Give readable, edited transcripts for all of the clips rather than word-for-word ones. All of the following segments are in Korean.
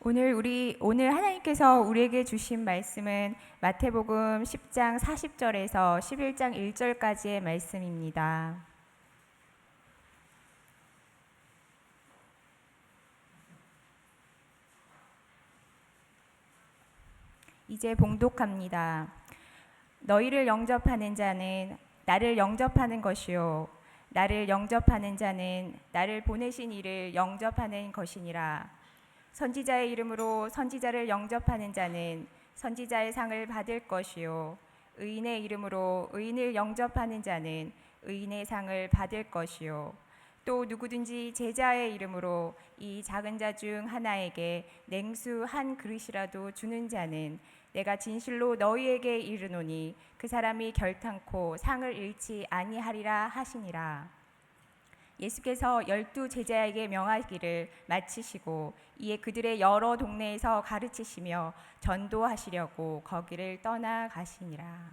오늘 하나님께서 우리에게 주신 말씀은 마태복음 10장 40절에서 11장 1절까지의 말씀입니다. 이제 봉독합니다. 너희를 영접하는 자는 나를 영접하는 것이요 나를 영접하는 자는 나를 보내신 이를 영접하는 것이니라. 선지자의 이름으로 선지자를 영접하는 자는 선지자의 상을 받을 것이요 의인의 이름으로 의인을 영접하는 자는 의인의 상을 받을 것이요 또 누구든지 제자의 이름으로 이 작은 자 중 하나에게 냉수 한 그릇이라도 주는 자는 내가 진실로 너희에게 이르노니 그 사람이 결탄코 상을 잃지 아니하리라 하시니라. 예수께서 12 제자에게 명하기를 마치시고 이에 그들의 여러 동네에서 가르치시며 전도하시려고 거기를 떠나가시니라.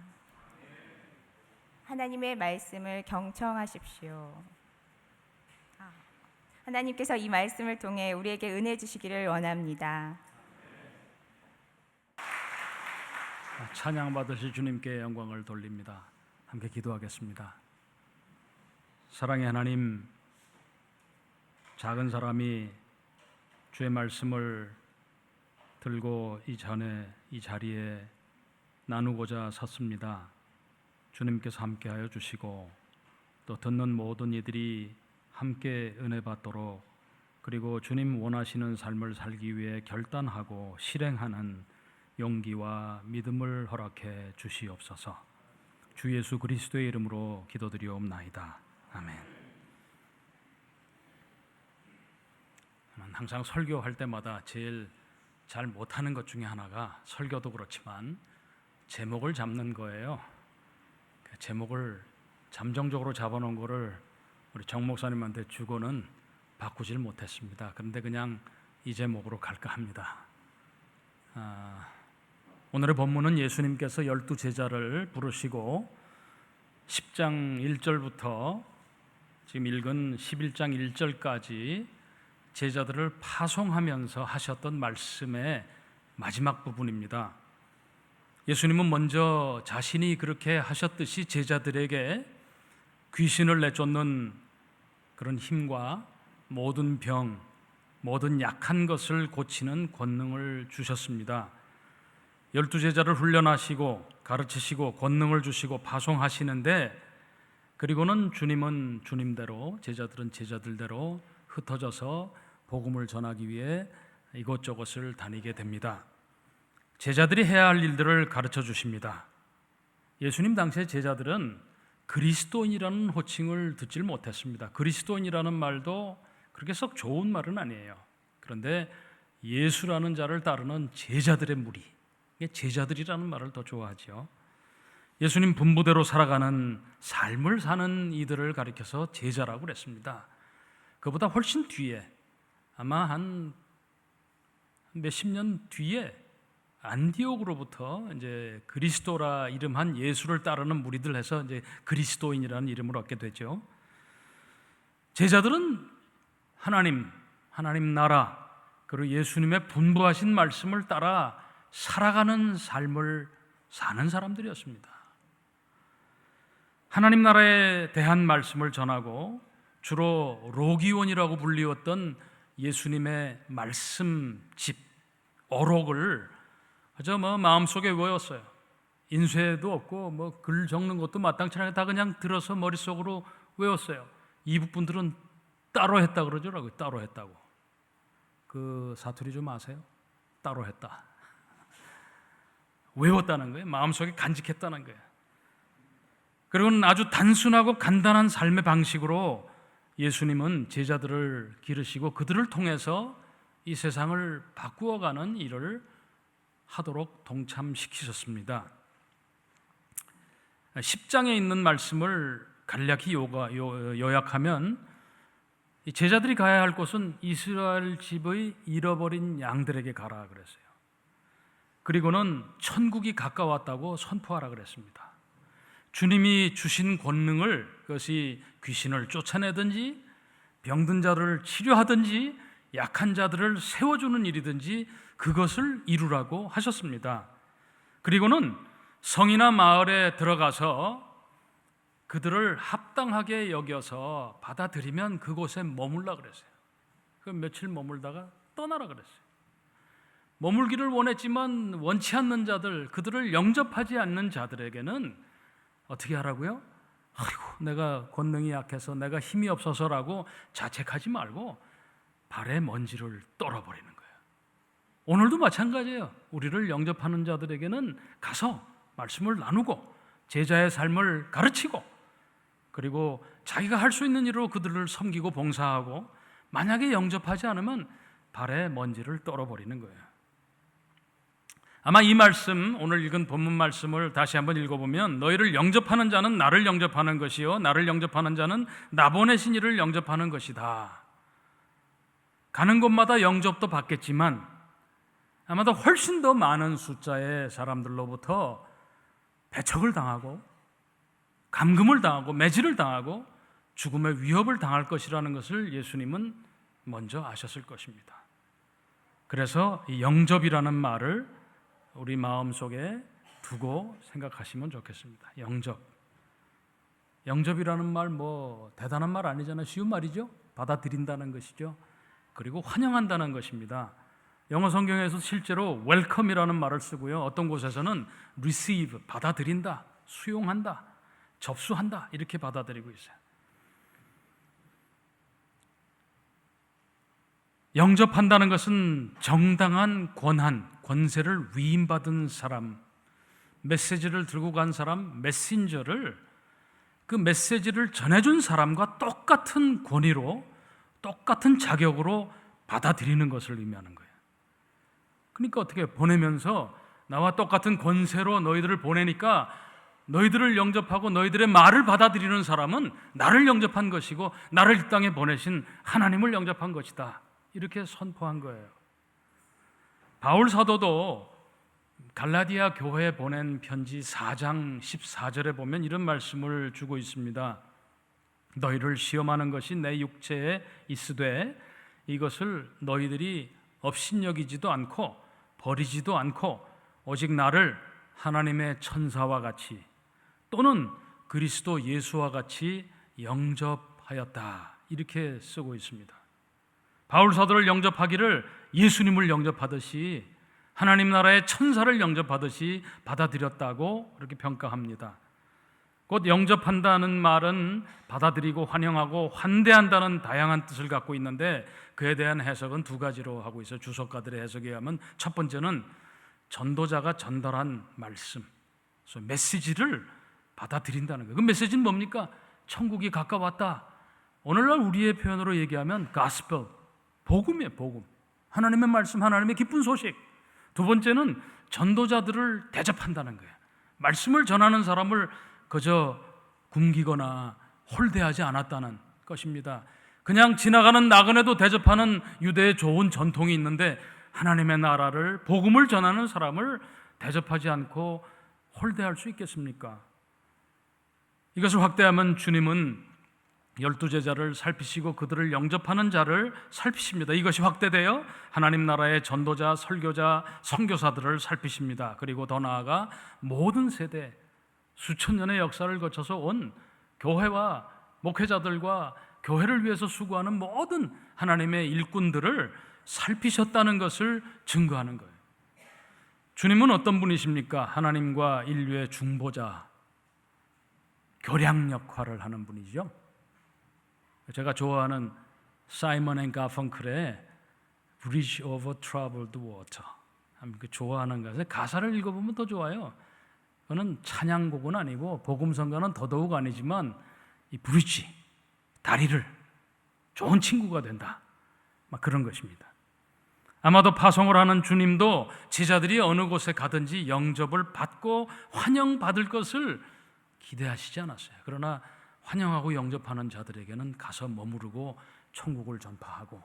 하나님의 말씀을 경청하십시오. 하나님께서 이 말씀을 통해 우리에게 은혜 주시기를 원합니다. 찬양 받으실 주님께 영광을 돌립니다. 함께 기도하겠습니다. 사랑의 하나님, 작은 사람이 주의 말씀을 들고 이 자리에 나누고자 섰습니다. 주님께서 함께하여 주시고 또 듣는 모든 이들이 함께 은혜 받도록, 그리고 주님 원하시는 삶을 살기 위해 결단하고 실행하는 용기와 믿음을 허락해 주시옵소서. 주 예수 그리스도의 이름으로 기도드리옵나이다. 아멘. 항상 설교할 때마다 제일 잘 못하는 것 중에 하나가, 설교도 그렇지만 제목을 잡는 거예요. 제목을 잠정적으로 잡아놓은 거를 우리 정 목사님한테 주고는 바꾸질 못했습니다. 그런데 그냥 이 제목으로 갈까 합니다. 오늘의 본문은 예수님께서 12 제자를 부르시고 10장 1절부터 지금 읽은 11장 1절까지 제자들을 파송하면서 하셨던 말씀의 마지막 부분입니다. 예수님은 먼저 자신이 그렇게 하셨듯이 제자들에게 귀신을 내쫓는 그런 힘과 모든 병, 모든 약한 것을 고치는 권능을 주셨습니다. 12 제자를 훈련하시고 가르치시고 권능을 주시고 파송하시는데, 그리고는 주님은 주님대로, 제자들은 제자들대로 흩어져서 복음을 전하기 위해 이곳저곳을 다니게 됩니다. 제자들이 해야 할 일들을 가르쳐 주십니다. 예수님 당시의 제자들은 그리스도인이라는 호칭을 듣질 못했습니다. 그리스도인이라는 말도 그렇게 썩 좋은 말은 아니에요. 그런데 예수라는 자를 따르는 제자들의 무리, 제자들이라는 말을 더 좋아하죠. 예수님 분부대로 살아가는 삶을 사는 이들을 가리켜서 제자라고 그랬습니다. 그보다 훨씬 뒤에, 아마 한 몇십 년 뒤에 안디옥으로부터 이제 그리스도라 이름한 예수를 따르는 무리들 해서 이제 그리스도인이라는 이름을 얻게 되죠. 제자들은 하나님 나라, 그리고 예수님의 분부하신 말씀을 따라 살아가는 삶을 사는 사람들이었습니다. 하나님 나라에 대한 말씀을 전하고 주로 로기원이라고 불리웠던 예수님의 말씀집, 어록을 그저 마음속에 외웠어요. 인쇄도 없고 글 적는 것도 마땅치 않게 다 그냥 들어서 머릿속으로 외웠어요. 이북 분들은 따로 했다 그러더라고요. 따로 했다고. 그 사투리 좀 아세요? 따로 했다. 외웠다는 거예요. 마음속에 간직했다는 거예요. 그리고는 아주 단순하고 간단한 삶의 방식으로 예수님은 제자들을 기르시고 그들을 통해서 이 세상을 바꾸어가는 일을 하도록 동참시키셨습니다. 10장에 있는 말씀을 간략히 요약하면, 제자들이 가야 할 곳은 이스라엘 집의 잃어버린 양들에게 가라 그랬어요. 그리고는 천국이 가까웠다고 선포하라 그랬습니다. 주님이 주신 권능을, 그것이 귀신을 쫓아내든지 병든 자를 치료하든지 약한 자들을 세워주는 일이든지 그것을 이루라고 하셨습니다. 그리고는 성이나 마을에 들어가서 그들을 합당하게 여겨서 받아들이면 그곳에 머물라 그랬어요. 그 며칠 머물다가 떠나라 그랬어요. 머물기를 원했지만 원치 않는 자들, 그들을 영접하지 않는 자들에게는 어떻게 하라고요? 아이고, 내가 권능이 약해서, 내가 힘이 없어서라고 자책하지 말고 발에 먼지를 떨어버리는 거예요. 오늘도 마찬가지예요. 우리를 영접하는 자들에게는 가서 말씀을 나누고 제자의 삶을 가르치고, 그리고 자기가 할 수 있는 일로 그들을 섬기고 봉사하고, 만약에 영접하지 않으면 발에 먼지를 떨어버리는 거예요. 아마 이 말씀, 오늘 읽은 본문 말씀을 다시 한번 읽어보면, 너희를 영접하는 자는 나를 영접하는 것이요 나를 영접하는 자는 나 보내신 이를 영접하는 것이다. 가는 곳마다 영접도 받겠지만 아마도 훨씬 더 많은 숫자의 사람들로부터 배척을 당하고 감금을 당하고 매질을 당하고 죽음의 위협을 당할 것이라는 것을 예수님은 먼저 아셨을 것입니다. 그래서 이 영접이라는 말을 우리 마음속에 두고 생각하시면 좋겠습니다. 영접이라는 말 대단한 말 아니잖아요. 쉬운 말이죠. 받아들인다는 것이죠. 그리고 환영한다는 것입니다. 영어 성경에서 실제로 welcome이라는 말을 쓰고요. 어떤 곳에서는 receive, 받아들인다, 수용한다, 접수한다 이렇게 받아들이고 있어요. 영접한다는 것은 정당한 권한, 권세를 위임받은 사람, 메시지를 들고 간 사람, 메신저를 그 메시지를 전해준 사람과 똑같은 권위로, 똑같은 자격으로 받아들이는 것을 의미하는 거예요. 그러니까 어떻게 보내면서 나와 똑같은 권세로 너희들을 보내니까 너희들을 영접하고 너희들의 말을 받아들이는 사람은 나를 영접한 것이고 나를 이 땅에 보내신 하나님을 영접한 것이다. 이렇게 선포한 거예요. 바울 사도도 갈라디아 교회에 보낸 편지 4장 14절에 보면 이런 말씀을 주고 있습니다. 너희를 시험하는 것이 내 육체에 있으되 이것을 너희들이 업신여기지도 않고 버리지도 않고 오직 나를 하나님의 천사와 같이 또는 그리스도 예수와 같이 영접하였다. 이렇게 쓰고 있습니다. 바울 사도를 영접하기를 예수님을 영접하듯이 하나님 나라의 천사를 영접하듯이 받아들였다고 그렇게 평가합니다. 곧 영접한다는 말은 받아들이고 환영하고 환대한다는 다양한 뜻을 갖고 있는데 그에 대한 해석은 두 가지로 하고 있어요. 주석가들의 해석에 의하면 첫 번째는 전도자가 전달한 말씀, 그래서 메시지를 받아들인다는 거예요. 그 메시지는 뭡니까? 천국이 가까웠다. 오늘날 우리의 표현으로 얘기하면 가스펠, 복음이에요. 복음, 하나님의 말씀, 하나님의 기쁜 소식. 두 번째는 전도자들을 대접한다는 거예요. 말씀을 전하는 사람을 그저 굶기거나 홀대하지 않았다는 것입니다. 그냥 지나가는 나그네도 대접하는 유대의 좋은 전통이 있는데 하나님의 나라를, 복음을 전하는 사람을 대접하지 않고 홀대할 수 있겠습니까? 이것을 확대하면 주님은 12제자를 살피시고 그들을 영접하는 자를 살피십니다. 이것이 확대되어 하나님 나라의 전도자, 설교자, 선교사들을 살피십니다. 그리고 더 나아가 모든 세대, 수천 년의 역사를 거쳐서 온 교회와 목회자들과 교회를 위해서 수고하는 모든 하나님의 일꾼들을 살피셨다는 것을 증거하는 거예요. 주님은 어떤 분이십니까? 하나님과 인류의 중보자, 교량 역할을 하는 분이죠. 제가 좋아하는 사이먼 앤 가펑클의 Bridge over Troubled Water, 좋아하는 것에 가사를 읽어보면 더 좋아요. 그거는 찬양곡은 아니고 복음성가는 더더욱 아니지만 이 브리지, 다리를, 좋은 친구가 된다, 막 그런 것입니다. 아마도 파송을 하는 주님도 제자들이 어느 곳에 가든지 영접을 받고 환영받을 것을 기대하시지 않았어요. 그러나 환영하고 영접하는 자들에게는 가서 머무르고 천국을 전파하고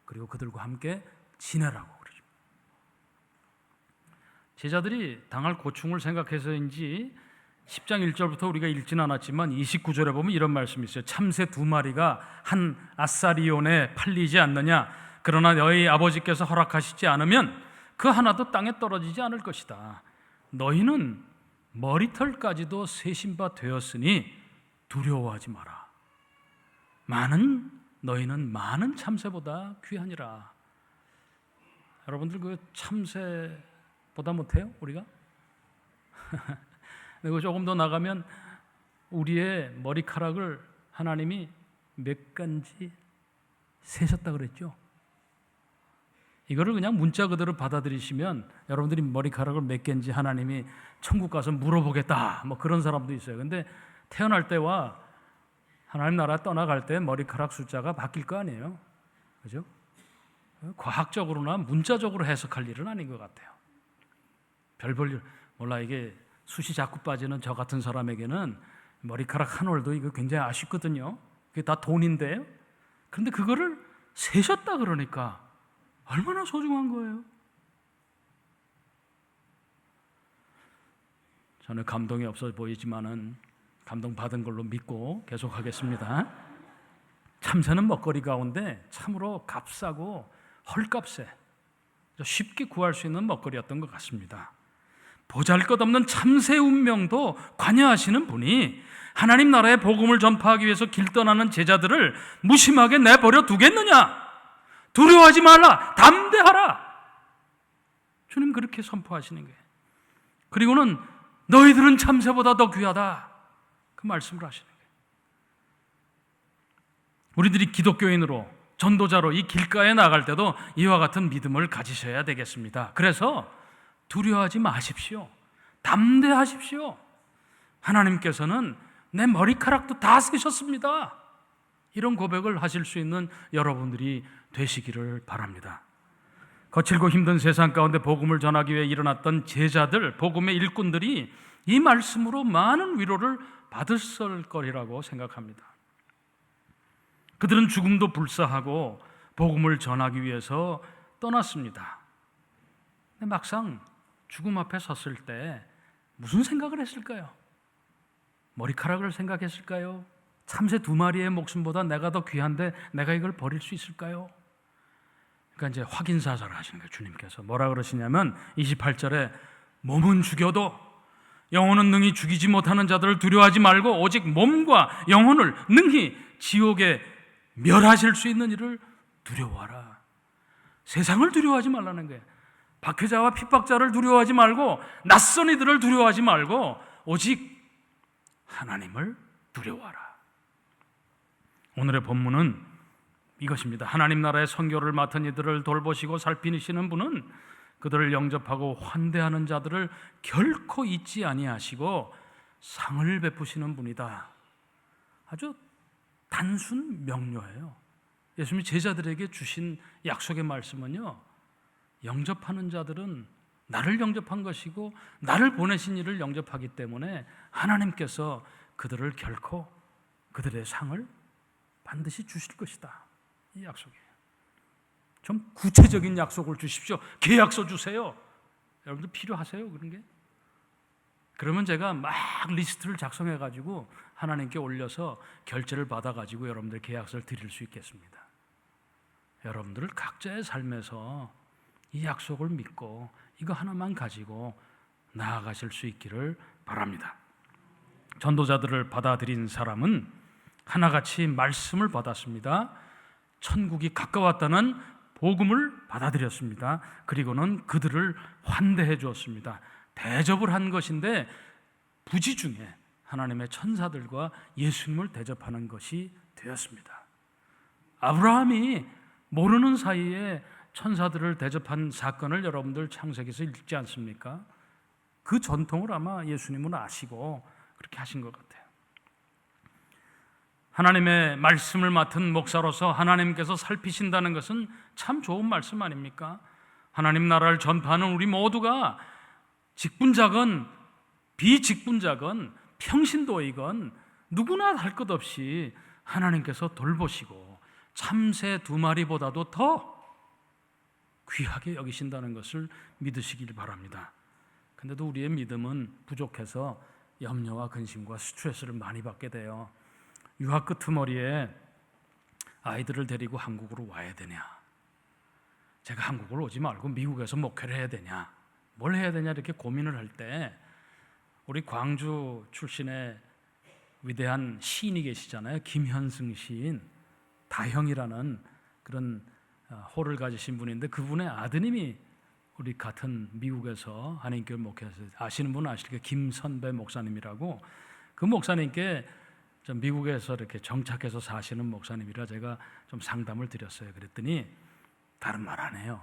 그리고 그들과 함께 지내라고 그러죠. 제자들이 당할 고충을 생각해서인지 10장 1절부터 우리가 읽지는 않았지만 29절에 보면 이런 말씀이 있어요. 참새 2마리가 한 아사리온에 팔리지 않느냐, 그러나 너희 아버지께서 허락하시지 않으면 그 하나도 땅에 떨어지지 않을 것이다. 너희는 머리털까지도 세신 바 되었으니 두려워하지 마라. 너희는 많은 참새보다 귀하니라. 여러분들 그 참새보다 못해요? 우리가? 그리고 조금 더 나가면 우리의 머리카락을 하나님이 몇 간지 세셨다 그랬죠. 이거를 그냥 문자 그대로 받아들이시면 여러분들이 머리카락을 몇 개인지 하나님이 천국 가서 물어보겠다 뭐 그런 사람도 있어요. 근데 태어날 때와 하나님 나라 떠나갈 때 머리카락 숫자가 바뀔 거 아니에요. 그죠? 과학적으로나 문자적으로 해석할 일은 아닌 것 같아요. 별볼 일 몰라. 이게 숱이 자꾸 빠지는 저 같은 사람에게는 머리카락 한 올도 이거 굉장히 아쉽거든요. 그게 다 돈인데. 그런데 그거를 세셨다 그러니까 얼마나 소중한 거예요. 저는 감동이 없어 보이지만은 감동받은 걸로 믿고 계속하겠습니다. 참새는 먹거리 가운데 참으로 값싸고 헐값에 쉽게 구할 수 있는 먹거리였던 것 같습니다. 보잘것없는 참새 운명도 관여하시는 분이 하나님 나라의 복음을 전파하기 위해서 길 떠나는 제자들을 무심하게 내버려 두겠느냐? 두려워하지 말라, 담대하라. 주님 그렇게 선포하시는 거예요. 그리고는 너희들은 참새보다 더 귀하다, 그 말씀을 하시는 거예요. 우리들이 기독교인으로 전도자로 이 길가에 나갈 때도 이와 같은 믿음을 가지셔야 되겠습니다. 그래서 두려워하지 마십시오. 담대하십시오. 하나님께서는 내 머리카락도 다 세셨습니다. 이런 고백을 하실 수 있는 여러분들이 되시기를 바랍니다. 거칠고 힘든 세상 가운데 복음을 전하기 위해 일어났던 제자들, 복음의 일꾼들이 이 말씀으로 많은 위로를 받았을 거리라고 생각합니다. 그들은 죽음도 불사하고 복음을 전하기 위해서 떠났습니다. 근데 막상 죽음 앞에 섰을 때 무슨 생각을 했을까요? 머리카락을 생각했을까요? 참새 2마리의 목숨보다 내가 더 귀한데 내가 이걸 버릴 수 있을까요? 그러니까 이제 확인사살을 하시는 거예요. 주님께서 뭐라 그러시냐면 28절에 몸은 죽여도 영혼은 능히 죽이지 못하는 자들을 두려워하지 말고 오직 몸과 영혼을 능히 지옥에 멸하실 수 있는 이를 두려워하라. 세상을 두려워하지 말라는 거예요. 박해자와 핍박자를 두려워하지 말고 낯선 이들을 두려워하지 말고 오직 하나님을 두려워하라. 오늘의 본문은 이것입니다. 하나님 나라의 선교를 맡은 이들을 돌보시고 살피시는 분은 그들을 영접하고 환대하는 자들을 결코 잊지 아니하시고 상을 베푸시는 분이다. 아주 단순 명료해요. 예수님이 제자들에게 주신 약속의 말씀은요, 영접하는 자들은 나를 영접한 것이고 나를 보내신 이를 영접하기 때문에 하나님께서 그들을 결코 그들의 상을 반드시 주실 것이다. 이 약속이에요. 좀 구체적인 약속을 주십시오. 계약서 주세요. 여러분들 필요하세요? 그런 게? 그러면 제가 막 리스트를 작성해 가지고 하나님께 올려서 결제를 받아 가지고 여러분들 계약서를 드릴 수 있겠습니다. 여러분들 각자의 삶에서 이 약속을 믿고 이거 하나만 가지고 나아가실 수 있기를 바랍니다. 전도자들을 받아들인 사람은 하나같이 말씀을 받았습니다. 천국이 가까웠다는 복음을 받아들였습니다. 그리고는 그들을 환대해 주었습니다. 대접을 한 것인데 부지 중에 하나님의 천사들과 예수님을 대접하는 것이 되었습니다. 아브라함이 모르는 사이에 천사들을 대접한 사건을 여러분들 창세기에서 읽지 않습니까? 그 전통을 아마 예수님은 아시고 그렇게 하신 것 같아요. 하나님의 말씀을 맡은 목사로서 하나님께서 살피신다는 것은 참 좋은 말씀 아닙니까? 하나님 나라를 전파하는 우리 모두가 직분자건 비직분자건 평신도이건 누구나 할 것 없이 하나님께서 돌보시고 참새 2마리보다도 더 귀하게 여기신다는 것을 믿으시길 바랍니다. 근데도 우리의 믿음은 부족해서 염려와 근심과 스트레스를 많이 받게 돼요. 유학 끄트머리에 아이들을 데리고 한국으로 와야 되냐? 제가 한국을 오지 말고 미국에서 목회를 해야 되냐, 뭘 해야 되냐 이렇게 고민을 할 때 우리 광주 출신의 위대한 시인이 계시잖아요. 김현승 시인, 다형이라는 그런 호를 가지신 분인데 그분의 아드님이 우리 같은 미국에서 한인교회 목회에서 아시는 분은 아실 거예요. 김선배 목사님이라고. 그 목사님께 좀 미국에서 이렇게 정착해서 사시는 목사님이라 제가 좀 상담을 드렸어요. 그랬더니 다른 말 안 해요.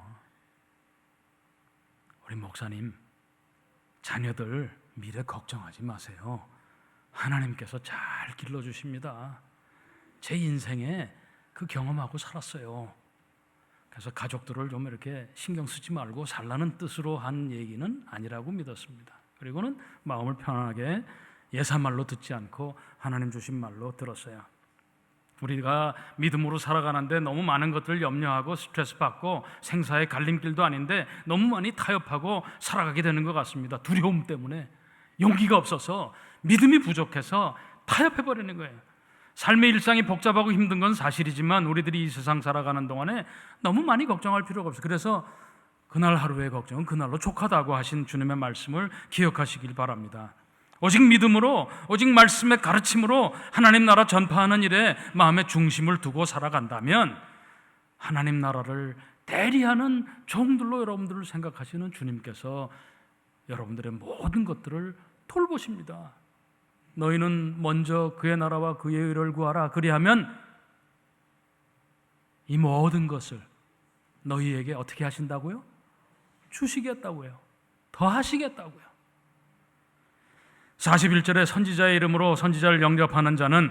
우리 목사님, 자녀들 미래 걱정하지 마세요. 하나님께서 잘 길러주십니다. 제 인생에 그 경험하고 살았어요. 그래서 가족들을 좀 이렇게 신경 쓰지 말고 살라는 뜻으로 한 얘기는 아니라고 믿었습니다. 그리고는 마음을 편안하게 예사말로 듣지 않고 하나님 주신 말로 들었어요. 우리가 믿음으로 살아가는데 너무 많은 것들을 염려하고 스트레스 받고 생사의 갈림길도 아닌데 너무 많이 타협하고 살아가게 되는 것 같습니다. 두려움 때문에, 용기가 없어서, 믿음이 부족해서 타협해버리는 거예요. 삶의 일상이 복잡하고 힘든 건 사실이지만 우리들이 이 세상 살아가는 동안에 너무 많이 걱정할 필요가 없어요. 그래서 그날 하루의 걱정은 그날로 족하다고 하신 주님의 말씀을 기억하시길 바랍니다. 오직 믿음으로, 오직 말씀의 가르침으로 하나님 나라 전파하는 일에 마음의 중심을 두고 살아간다면 하나님 나라를 대리하는 종들로 여러분들을 생각하시는 주님께서 여러분들의 모든 것들을 돌보십니다. 너희는 먼저 그의 나라와 그의 의를 구하라. 그리하면 이 모든 것을 너희에게 어떻게 하신다고요? 주시겠다고요. 더 하시겠다고요. 41절에 선지자의 이름으로 선지자를 영접하는 자는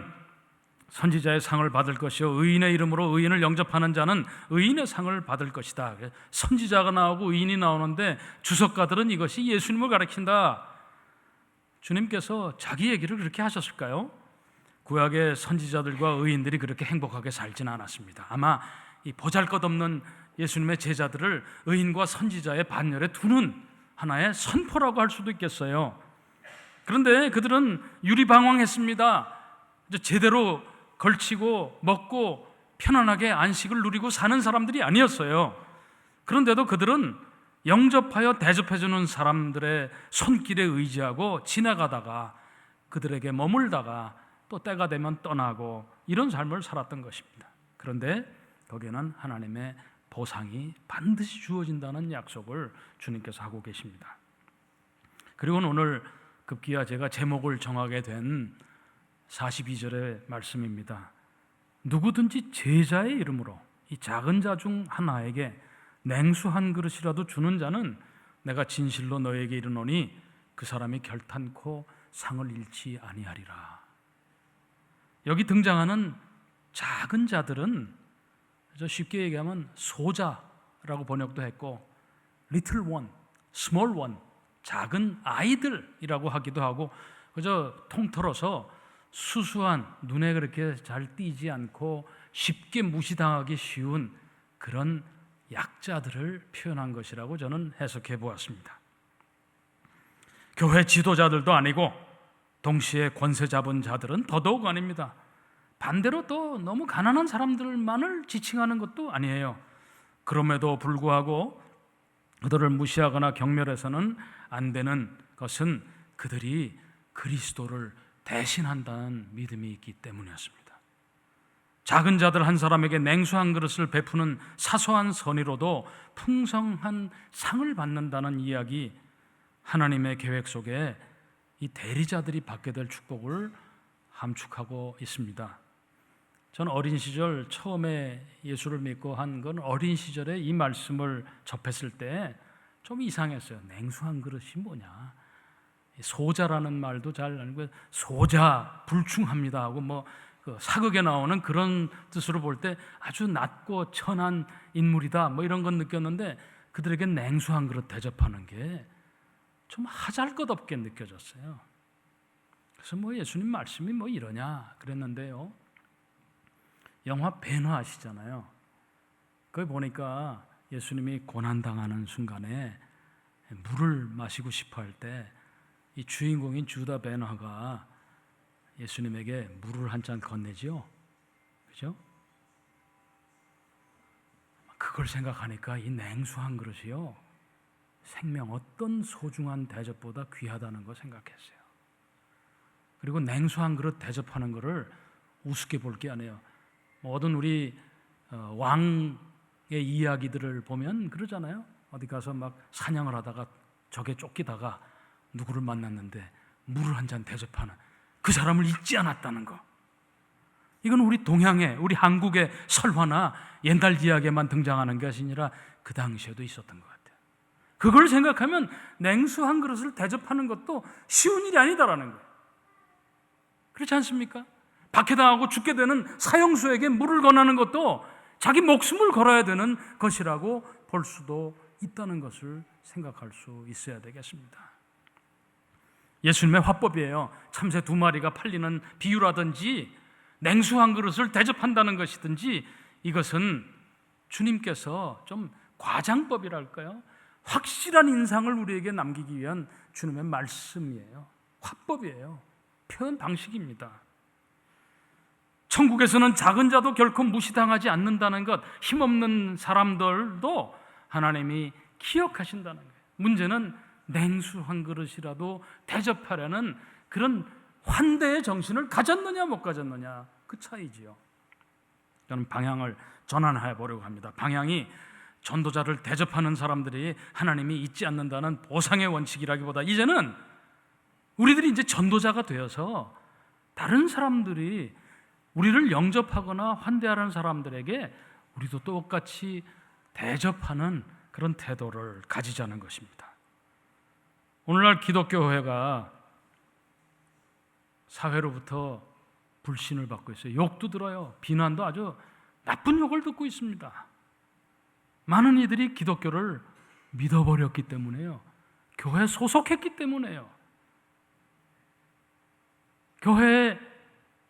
선지자의 상을 받을 것이요 의인의 이름으로 의인을 영접하는 자는 의인의 상을 받을 것이다. 선지자가 나오고 의인이 나오는데 주석가들은 이것이 예수님을 가리킨다. 주님께서 자기 얘기를 그렇게 하셨을까요? 구약의 선지자들과 의인들이 그렇게 행복하게 살지는 않았습니다. 아마 이 보잘것없는 예수님의 제자들을 의인과 선지자의 반열에 두는 하나의 선포라고 할 수도 있겠어요. 그런데 그들은 유리방황했습니다. 제대로 걸치고 먹고 편안하게 안식을 누리고 사는 사람들이 아니었어요. 그런데도 그들은 영접하여 대접해주는 사람들의 손길에 의지하고 지나가다가 그들에게 머물다가 또 때가 되면 떠나고 이런 삶을 살았던 것입니다. 그런데 거기에는 하나님의 보상이 반드시 주어진다는 약속을 주님께서 하고 계십니다. 그리고는 오늘 급기야 제가 제목을 정하게 된 42절의 말씀입니다. 누구든지 제자의 이름으로 이 작은 자 중 하나에게 냉수 한 그릇이라도 주는 자는 내가 진실로 너에게 이르노니 그 사람이 결탄코 상을 잃지 아니하리라. 여기 등장하는 작은 자들은 쉽게 얘기하면 소자라고 번역도 했고 little one, small one, 작은 아이들이라고 하기도 하고 그저 통틀어서 수수한 눈에 그렇게 잘 띄지 않고 쉽게 무시당하기 쉬운 그런 약자들을 표현한 것이라고 저는 해석해 보았습니다. 교회 지도자들도 아니고 동시에 권세 잡은 자들은 더더욱 아닙니다. 반대로 또 너무 가난한 사람들만을 지칭하는 것도 아니에요. 그럼에도 불구하고 그들을 무시하거나 경멸해서는 안 되는 것은 그들이 그리스도를 대신한다는 믿음이 있기 때문이었습니다. 작은 자들 한 사람에게 냉수 한 그릇을 베푸는 사소한 선의로도 풍성한 상을 받는다는 이야기, 하나님의 계획 속에 이 대리자들이 받게 될 축복을 함축하고 있습니다. 저는 어린 시절 처음에 예수를 믿고 한 건 어린 시절에 이 말씀을 접했을 때 좀 이상했어요. 냉수 한 그릇이 뭐냐? 소자라는 말도 잘 아니고 소자 불충합니다 하고 뭐 그 사극에 나오는 그런 뜻으로 볼 때 아주 낮고 천한 인물이다 뭐 이런 건 느꼈는데 그들에게 냉수 한 그릇 대접하는 게 좀 하잘것없게 느껴졌어요. 그래서 뭐 예수님 말씀이 뭐 이러냐 그랬는데요. 영화 배너 아시잖아요. 거기 보니까 예수님이 고난당하는 순간에 물을 마시고 싶어 할 때 이 주인공인 주다 배너가 예수님에게 물을 한 잔 건네죠. 그죠? 그걸 생각하니까 이 냉수 한 그릇이요, 생명 어떤 소중한 대접보다 귀하다는 거 생각했어요. 그리고 냉수 한 그릇 대접하는 거를 우습게 볼 게 아니에요. 모든 우리 왕의 이야기들을 보면 그러잖아요. 어디 가서 막 사냥을 하다가 적에 쫓기다가 누구를 만났는데 물을 한 잔 대접하는 그 사람을 잊지 않았다는 거. 이건 우리 동양의, 우리 한국의 설화나 옛날 이야기에만 등장하는 것이 아니라 그 당시에도 있었던 것 같아요. 그걸 생각하면 냉수 한 그릇을 대접하는 것도 쉬운 일이 아니다라는 거예요. 그렇지 않습니까? 박해당하고 죽게 되는 사형수에게 물을 권하는 것도 자기 목숨을 걸어야 되는 것이라고 볼 수도 있다는 것을 생각할 수 있어야 되겠습니다. 예수님의 화법이에요. 참새 2마리가 팔리는 비유라든지 냉수 한 그릇을 대접한다는 것이든지, 이것은 주님께서 좀 과장법이랄까요? 확실한 인상을 우리에게 남기기 위한 주님의 말씀이에요. 화법이에요. 표현 방식입니다. 천국에서는 작은 자도 결코 무시당하지 않는다는 것, 힘없는 사람들도 하나님이 기억하신다는 거예요. 문제는 냉수 한 그릇이라도 대접하려는 그런 환대의 정신을 가졌느냐 못 가졌느냐, 그 차이지요. 저는 방향을 전환해 보려고 합니다. 방향이 전도자를 대접하는 사람들이 하나님이 잊지 않는다는 보상의 원칙이라기보다, 이제는 우리들이 이제 전도자가 되어서 다른 사람들이 우리를 영접하거나 환대하는 사람들에게 우리도 똑같이 대접하는 그런 태도를 가지자는 것입니다. 오늘날 기독교회가 사회로부터 불신을 받고 있어요. 욕도 들어요. 비난도, 아주 나쁜 욕을 듣고 있습니다. 많은 이들이 기독교를 믿어버렸기 때문에요. 교회에 소속했기 때문에요. 교회에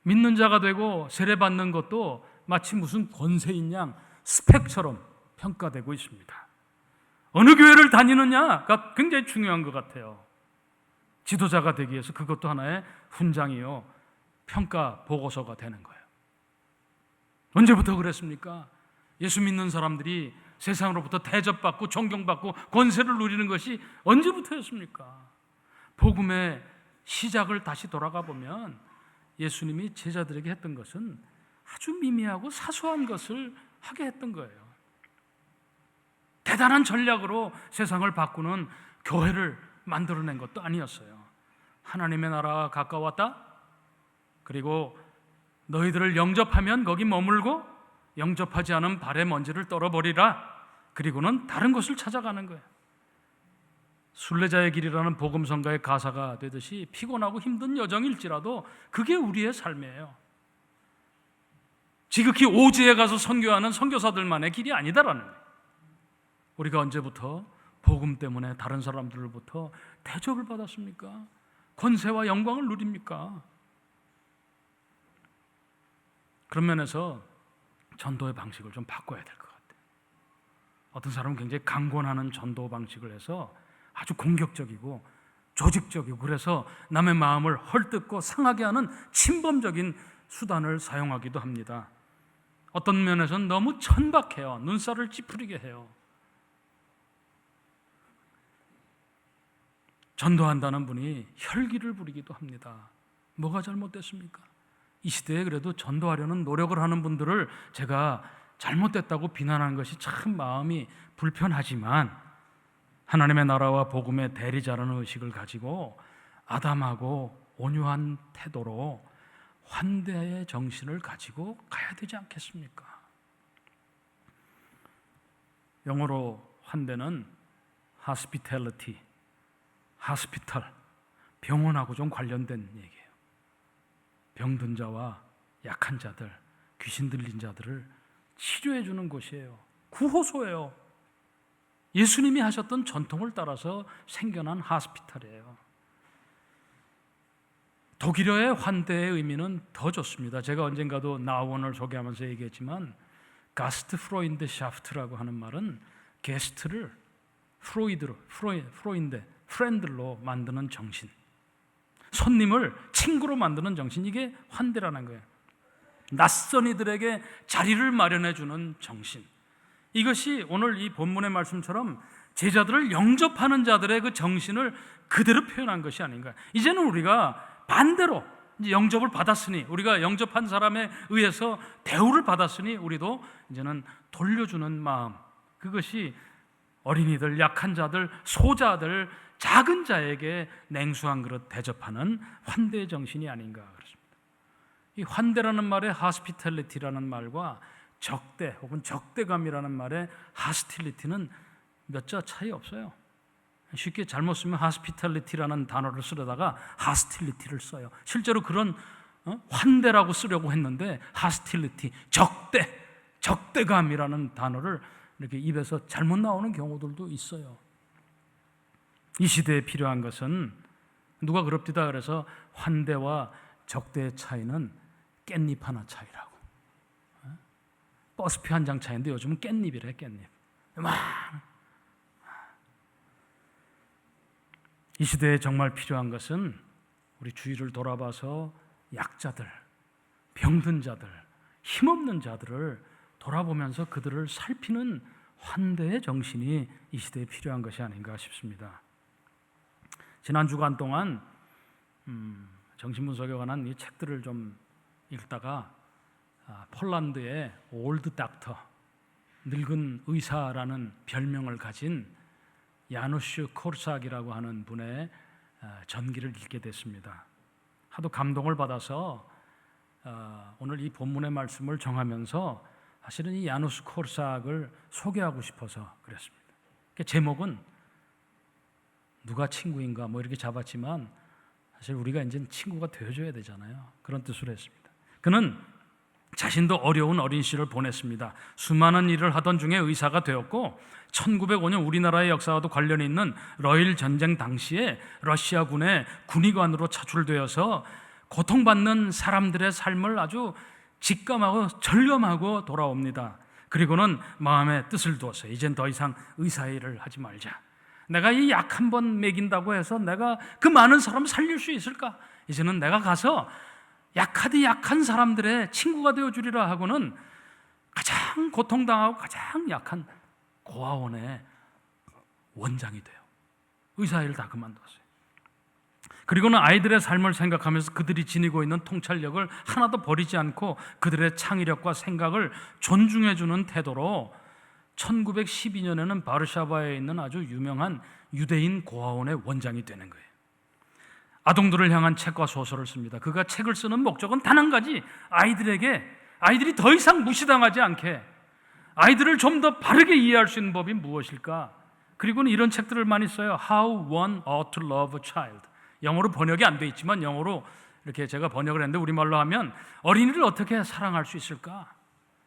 믿는 자가 되고 세례받는 것도 마치 무슨 권세인 양 스펙처럼 평가되고 있습니다. 어느 교회를 다니느냐가 굉장히 중요한 것 같아요. 지도자가 되기 위해서 그것도 하나의 훈장이요, 평가 보고서가 되는 거예요. 언제부터 그랬습니까? 예수 믿는 사람들이 세상으로부터 대접받고 존경받고 권세를 누리는 것이 언제부터였습니까? 복음의 시작을 다시 돌아가 보면 예수님이 제자들에게 했던 것은 아주 미미하고 사소한 것을 하게 했던 거예요. 대단한 전략으로 세상을 바꾸는 교회를 만들어낸 것도 아니었어요. 하나님의 나라가 가까웠다. 그리고 너희들을 영접하면 거기 머물고, 영접하지 않은 발에 먼지를 떨어버리라. 그리고는 다른 곳을 찾아가는 거예요. 순례자의 길이라는 복음성가의 가사가 되듯이 피곤하고 힘든 여정일지라도 그게 우리의 삶이에요. 지극히 오지에 가서 선교하는 선교사들만의 길이 아니다라는 거예요. 우리가 언제부터 복음 때문에 다른 사람들로부터 대접을 받았습니까? 권세와 영광을 누립니까? 그런 면에서 전도의 방식을 좀 바꿔야 될 것 같아요. 어떤 사람은 굉장히 강권하는 전도 방식을 해서 아주 공격적이고 조직적이고, 그래서 남의 마음을 헐뜯고 상하게 하는 침범적인 수단을 사용하기도 합니다. 어떤 면에서는 너무 천박해요. 눈살을 찌푸리게 해요. 전도한다는 분이 혈기를 부리기도 합니다. 뭐가 잘못됐습니까? 이 시대에 그래도 전도하려는 노력을 하는 분들을 제가 잘못됐다고 비난하는 것이 참 마음이 불편하지만, 하나님의 나라와 복음의 대리자라는 의식을 가지고 아담하고 온유한 태도로 환대의 정신을 가지고 가야 되지 않겠습니까? 영어로 환대는 hospitality, hospital, 병원하고 좀 관련된 얘기예요. 병든 자와 약한 자들, 귀신 들린 자들을 치료해 주는 곳이에요. 구호소예요. 예수님이 하셨던 전통을 따라서 생겨난 하스피탈이에요. 독일어의 환대의 의미는 더 좋습니다. 제가 언젠가도 나원을 소개하면서 얘기했지만, 가스트 프로인데 샤프트라고 하는 말은 게스트를 프렌들로 만드는 정신, 손님을 친구로 만드는 정신, 이게 환대라는 거예요. 낯선 이들에게 자리를 마련해 주는 정신, 이것이 오늘 이 본문의 말씀처럼 제자들을 영접하는 자들의 그 정신을 그대로 표현한 것이 아닌가. 이제는 우리가 반대로 이제 영접을 받았으니, 우리가 영접한 사람에 의해서 대우를 받았으니 우리도 이제는 돌려주는 마음, 그것이 어린이들, 약한 자들, 소자들, 작은 자에게 냉수 한 그릇 대접하는 환대의 정신이 아닌가 그렇습니다. 이 환대라는 말의 hospitality라는 말과 적대 혹은 적대감이라는 말의 hostility는 몇 자 차이 없어요. 쉽게 잘못 쓰면 hospitality라는 단어를 쓰려다가 hostility를 써요. 실제로 그런 환대라고 쓰려고 했는데 hostility, 적대감이라는 단어를 이렇게 입에서 잘못 나오는 경우들도 있어요. 이 시대에 필요한 것은, 누가 그럽디다 그래서 환대와 적대의 차이는 깻잎 하나 차이라고. 버스피 한 장 차이인데 요즘은 깻잎이래, 깻잎. 이 시대에 정말 필요한 것은 우리 주위를 돌아봐서 약자들, 병든 자들, 힘없는 자들을 돌아보면서 그들을 살피는 환대의 정신이 이 시대에 필요한 것이 아닌가 싶습니다. 지난 주간 동안 정신분석에 관한 이 책들을 좀 읽다가 폴란드의 올드 닥터, 늙은 의사라는 별명을 가진 야누슈 코르삭이라고 하는 분의 전기를 읽게 됐습니다. 하도 감동을 받아서 오늘 이 본문의 말씀을 정하면서 사실은 이 야누슈 코르삭을 소개하고 싶어서 그랬습니다. 제목은 누가 친구인가 뭐 이렇게 잡았지만 사실 우리가 이제 친구가 되어줘야 되잖아요. 그런 뜻으로 했습니다. 그는 자신도 어려운 어린 시절을 보냈습니다. 수많은 일을 하던 중에 의사가 되었고 1905년 우리나라의 역사와도 관련이 있는 러일 전쟁 당시에 러시아군의 군의관으로 차출되어서 고통받는 사람들의 삶을 아주 직감하고 절감하고 돌아옵니다. 그리고는 마음에 뜻을 두어서 이젠 더 이상 의사의 일을 하지 말자. 내가 이 약 한 번 먹인다고 해서 내가 그 많은 사람을 살릴 수 있을까? 이제는 내가 가서 약하디 약한 사람들의 친구가 되어주리라 하고는 가장 고통당하고 가장 약한 고아원의 원장이 돼요. 의사 일을 다 그만뒀어요. 그리고는 아이들의 삶을 생각하면서 그들이 지니고 있는 통찰력을 하나도 버리지 않고 그들의 창의력과 생각을 존중해주는 태도로 1912년에는 바르샤바에 있는 아주 유명한 유대인 고아원의 원장이 되는 거예요. 아동들을 향한 책과 소설을 씁니다. 그가 책을 쓰는 목적은 단 한 가지, 아이들이 더 이상 무시당하지 않게, 아이들을 좀 더 바르게 이해할 수 있는 법이 무엇일까? 그리고는 이런 책들을 많이 써요. How one ought to love a child. 영어로 번역이 안 돼 있지만 영어로 이렇게 제가 번역을 했는데 우리말로 하면 어린이를 어떻게 사랑할 수 있을까?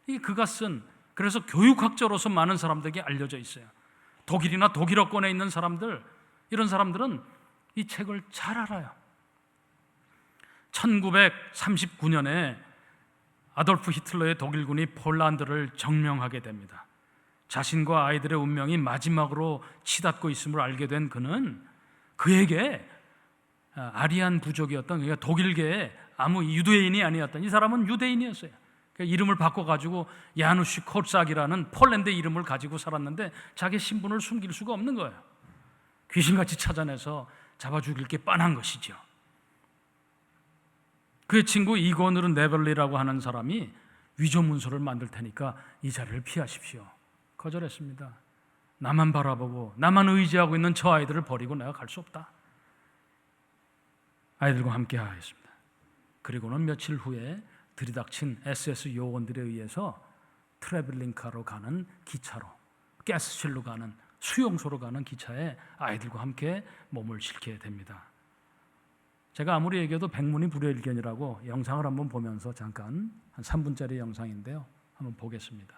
이게 그가 쓴, 그래서 교육학자로서 많은 사람들에게 알려져 있어요. 독일이나 독일어권에 있는 사람들, 이런 사람들은 이 책을 잘 알아요. 1939년에 아돌프 히틀러의 독일군이 폴란드를 점령하게 됩니다. 자신과 아이들의 운명이 마지막으로 치닫고 있음을 알게 된 그는 그에게 아리안 부족이었던, 그러니까 독일계의 아무 유대인이 아니었던, 이 사람은 유대인이었어요. 그러니까 이름을 바꿔가지고 야누슈 코르삭이라는 폴란드 이름을 가지고 살았는데 자기 신분을 숨길 수가 없는 거예요. 귀신같이 찾아내서 잡아 죽일 게 뻔한 것이죠. 그의 친구 이고너른 네벨리라고 하는 사람이 위조 문서를 만들 테니까 이 자리를 피하십시오. 거절했습니다. 나만 바라보고 나만 의지하고 있는 저 아이들을 버리고 내가 갈 수 없다. 아이들과 함께 하겠습니다. 그리고는 며칠 후에 들이닥친 SS 요원들에 의해서 트래블링카로 가는 기차로, 가스실로 가는, 수용소로 가는 기차에 아이들과 함께 몸을 싣게 됩니다. 제가 아무리 얘기해도 백문이 불여일견이라고 영상을 한번 보면서 잠깐 한 3분짜리 영상인데요. 한번 보겠습니다.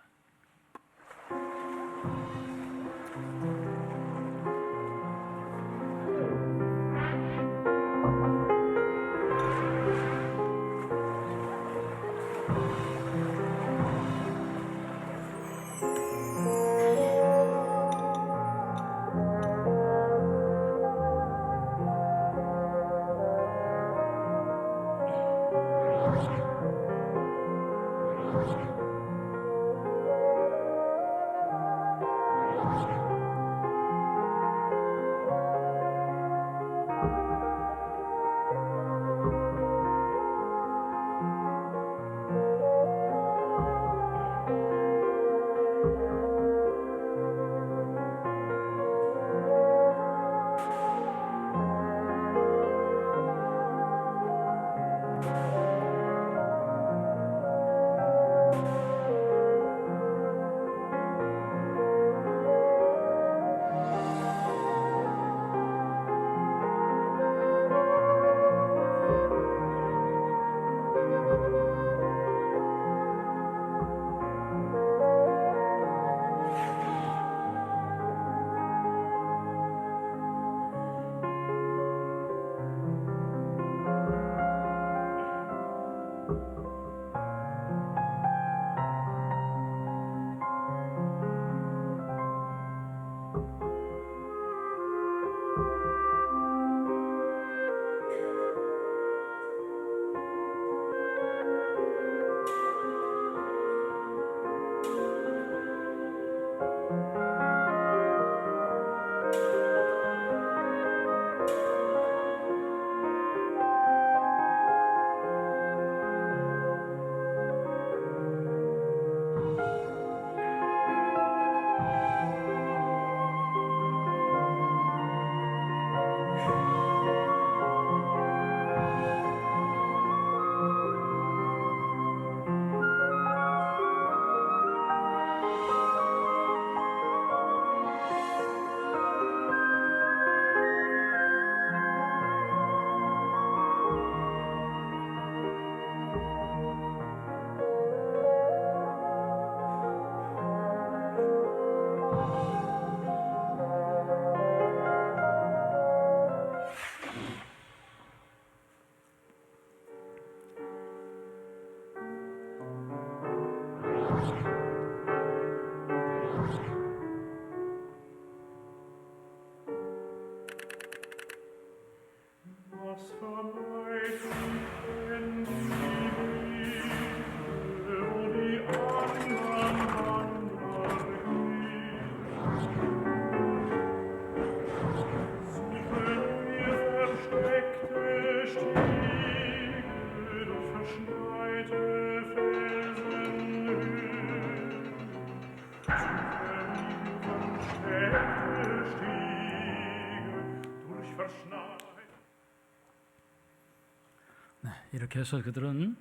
이렇게 해서 그들은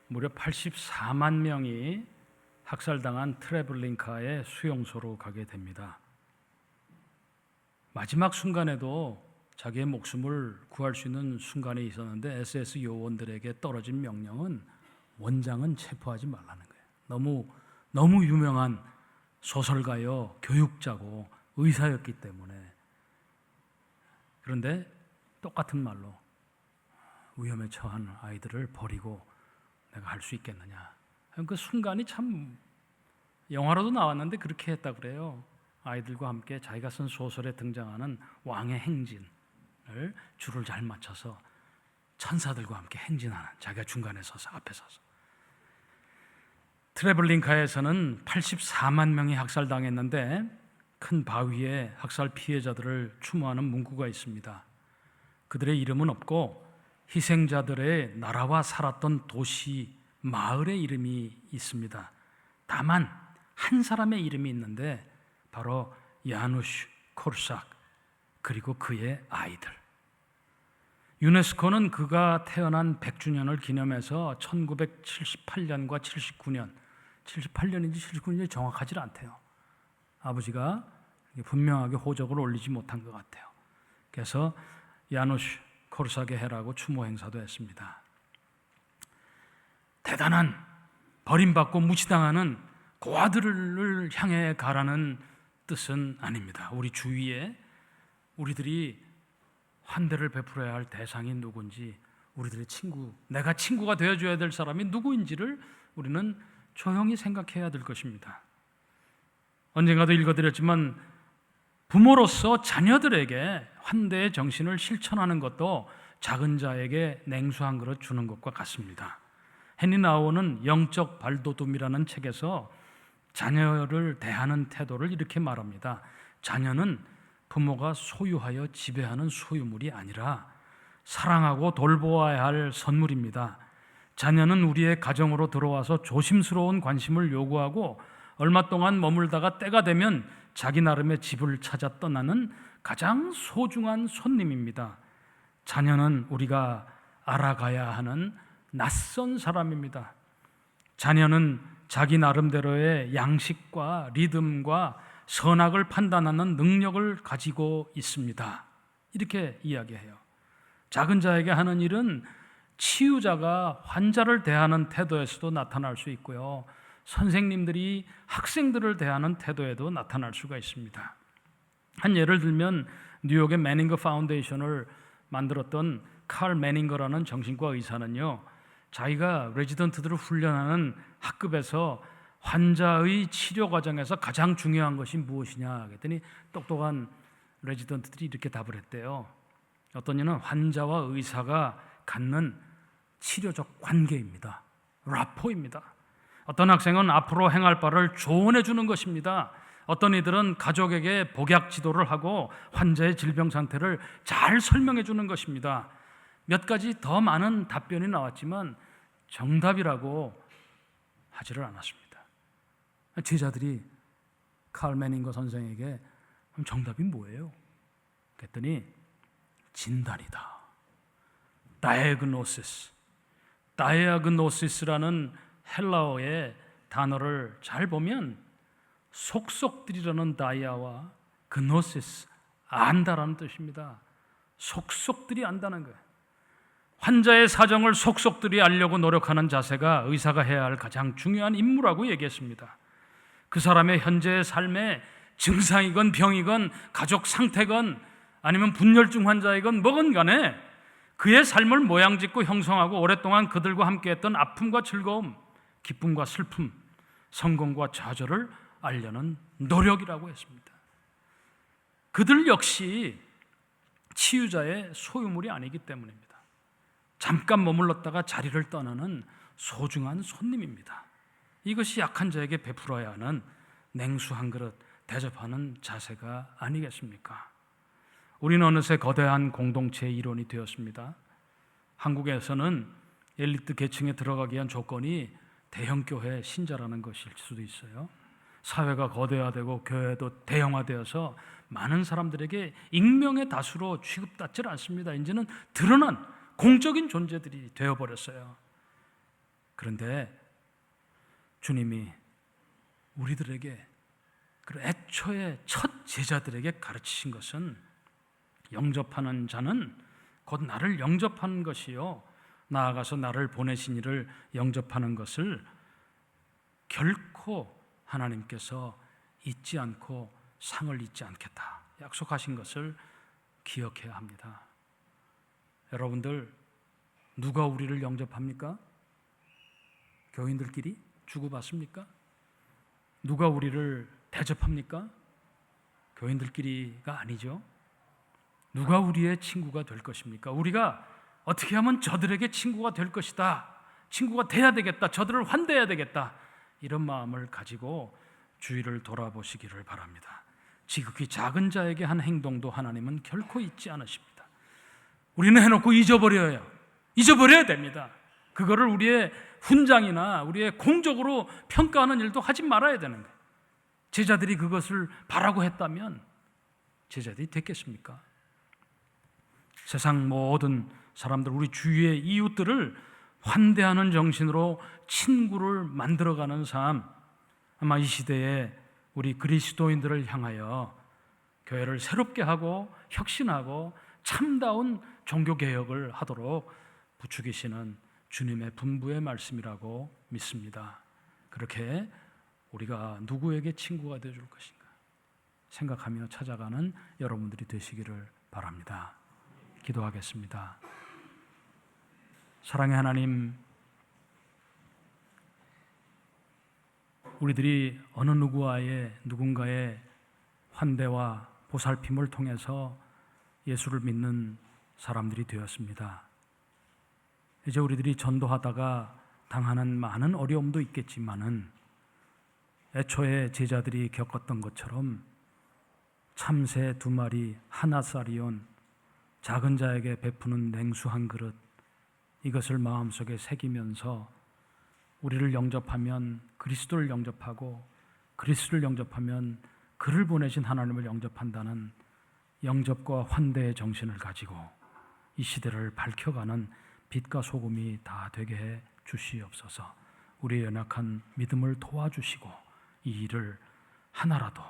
무려 84만 명이 학살당한 트레블린카의 수용소로 가게 됩니다. 마지막 순간에도 자기의 목숨을 구할 수 있는 순간이 있었는데 SS 요원들에게 떨어진 명령은 원장은 체포하지 말라는 거예요. 너무 유명한 소설가요, 교육자고 의사였기 때문에. 그런데 똑같은 말로 위험에 처한 아이들을 버리고 내가 할 수 있겠느냐. 그 순간이 참 영화로도 나왔는데 그렇게 했다 그래요. 아이들과 함께 자기가 쓴 소설에 등장하는 왕의 행진을 줄을 잘 맞춰서 천사들과 함께 행진하는, 자기가 중간에 서서 앞에 서서. 트레블린카에서는 84만 명이 학살당했는데 큰 바위에 학살 피해자들을 추모하는 문구가 있습니다. 그들의 이름은 없고 희생자들의 나라와 살았던 도시, 마을의 이름이 있습니다. 다만 한 사람의 이름이 있는데 바로 야누시 코르삭, 그리고 그의 아이들. 유네스코는 그가 태어난 100주년을 기념해서 1978년과 79년, 78년인지 79년인지 정확하지 않대요. 아버지가 분명하게 호적을 올리지 못한 것 같아요. 그래서 야누시 코르삭의 해라고 추모 행사도 했습니다. 대단한 버림받고 무시당하는 고아들을 향해 가라는 뜻은 아닙니다. 우리 주위에 우리들이 환대를 베풀어야 할 대상이 누군지, 우리들의 친구, 내가 친구가 되어줘야 될 사람이 누구인지를 우리는 조용히 생각해야 될 것입니다. 언젠가도 읽어드렸지만 부모로서 자녀들에게 환대의 정신을 실천하는 것도 작은 자에게 냉수 한 그릇 주는 것과 같습니다. 헨리 나우어는 영적 발돋움이라는 책에서 자녀를 대하는 태도를 이렇게 말합니다. 자녀는 부모가 소유하여 지배하는 소유물이 아니라 사랑하고 돌보아야 할 선물입니다. 자녀는 우리의 가정으로 들어와서 조심스러운 관심을 요구하고 얼마 동안 머물다가 때가 되면 자기 나름의 집을 찾아 떠나는 가장 소중한 손님입니다. 자녀는 우리가 알아가야 하는 낯선 사람입니다. 자녀는 자기 나름대로의 양식과 리듬과 선악을 판단하는 능력을 가지고 있습니다. 이렇게 이야기해요. 작은 자에게 하는 일은 치유자가 환자를 대하는 태도에서도 나타날 수 있고요, 선생님들이 학생들을 대하는 태도에도 나타날 수가 있습니다. 한 예를 들면 뉴욕의 매닝거 파운데이션을 만들었던 칼 매닝거라는 정신과 의사는요, 자기가 레지던트들을 훈련하는 학급에서 환자의 치료 과정에서 가장 중요한 것이 무엇이냐 그랬더니 똑똑한 레지던트들이 이렇게 답을 했대요. 어떤 이는 환자와 의사가 갖는 치료적 관계입니다. 라포입니다. 어떤 학생은 앞으로 행할 바를 조언해 주는 것입니다. 어떤 이들은 가족에게 복약 지도를 하고 환자의 질병 상태를 잘 설명해 주는 것입니다. 몇 가지 더 많은 답변이 나왔지만 정답이라고 하지를 않았습니다. 제자들이 칼 매닝거 선생에게 그럼 정답이 뭐예요? 그랬더니 진단이다. 다이아그노시스. 다이아그노시스라는 헬라어의 단어를 잘 보면 속속들이라는 다이아와 그노시스, 안다라는 뜻입니다. 속속들이 안다는 거예요. 환자의 사정을 속속들이 알려고 노력하는 자세가 의사가 해야 할 가장 중요한 임무라고 얘기했습니다. 그 사람의 현재의 삶에 증상이건 병이건 가족 상태건 아니면 분열증 환자이건 뭐건 간에 그의 삶을 모양짓고 형성하고 오랫동안 그들과 함께했던 아픔과 즐거움, 기쁨과 슬픔, 성공과 좌절을 알려는 노력이라고 했습니다. 그들 역시 치유자의 소유물이 아니기 때문입니다. 잠깐 머물렀다가 자리를 떠나는 소중한 손님입니다. 이것이 약한 자에게 베풀어야 하는 냉수 한 그릇 대접하는 자세가 아니겠습니까? 우리는 어느새 거대한 공동체의 일원이 되었습니다. 한국에서는 엘리트 계층에 들어가기 위한 조건이 대형교회 신자라는 것일 수도 있어요. 사회가 거대화되고 교회도 대형화되어서 많은 사람들에게 익명의 다수로 취급받지 않습니다. 이제는 드러난 공적인 존재들이 되어버렸어요. 그런데 주님이 우리들에게 그 애초에 첫 제자들에게 가르치신 것은 영접하는 자는 곧 나를 영접하는 것이요 나아가서 나를 보내신 이를 영접하는 것을 결코 하나님께서 잊지 않고 상을 잊지 않겠다 약속하신 것을 기억해야 합니다. 여러분들 누가 우리를 영접합니까? 교인들끼리 주고받습니까? 누가 우리를 대접합니까? 교인들끼리가 아니죠. 누가 우리의 친구가 될 것입니까? 우리가 어떻게 하면 저들에게 친구가 될 것이다, 친구가 돼야 되겠다, 저들을 환대해야 되겠다, 이런 마음을 가지고 주위를 돌아보시기를 바랍니다. 지극히 작은 자에게 한 행동도 하나님은 결코 잊지 않으십니다. 우리는 해놓고 잊어버려야 됩니다. 그거를 우리의 훈장이나 우리의 공적으로 평가하는 일도 하지 말아야 되는 거예요. 제자들이 그것을 바라고 했다면 제자들이 됐겠습니까? 세상 모든 사람들, 우리 주위의 이웃들을 환대하는 정신으로 친구를 만들어가는 삶, 아마 이 시대에 우리 그리스도인들을 향하여 교회를 새롭게 하고 혁신하고 참다운 종교개혁을 하도록 부추기시는 주님의 분부의 말씀이라고 믿습니다. 그렇게 우리가 누구에게 친구가 되어줄 것인가 생각하며 찾아가는 여러분들이 되시기를 바랍니다. 기도하겠습니다. 사랑의 하나님, 우리들이 어느 누군가의 환대와 보살핌을 통해서 예수를 믿는 사람들이 되었습니다. 이제 우리들이 전도하다가 당하는 많은 어려움도 있겠지만은 애초에 제자들이 겪었던 것처럼 참새 2마리 하나살이온 작은 자에게 베푸는 냉수 한 그릇, 이것을 마음속에 새기면서 우리를 영접하면 그리스도를 영접하고 그리스도를 영접하면 그를 보내신 하나님을 영접한다는 영접과 환대의 정신을 가지고 이 시대를 밝혀가는 빛과 소금이 다 되게 해 주시옵소서. 우리의 연약한 믿음을 도와주시고 이 일을 하나라도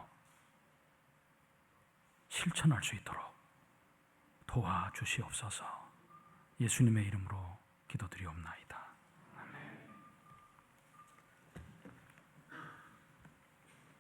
실천할 수 있도록 도와주시옵소서. 예수님의 이름으로 기도드리옵나이다.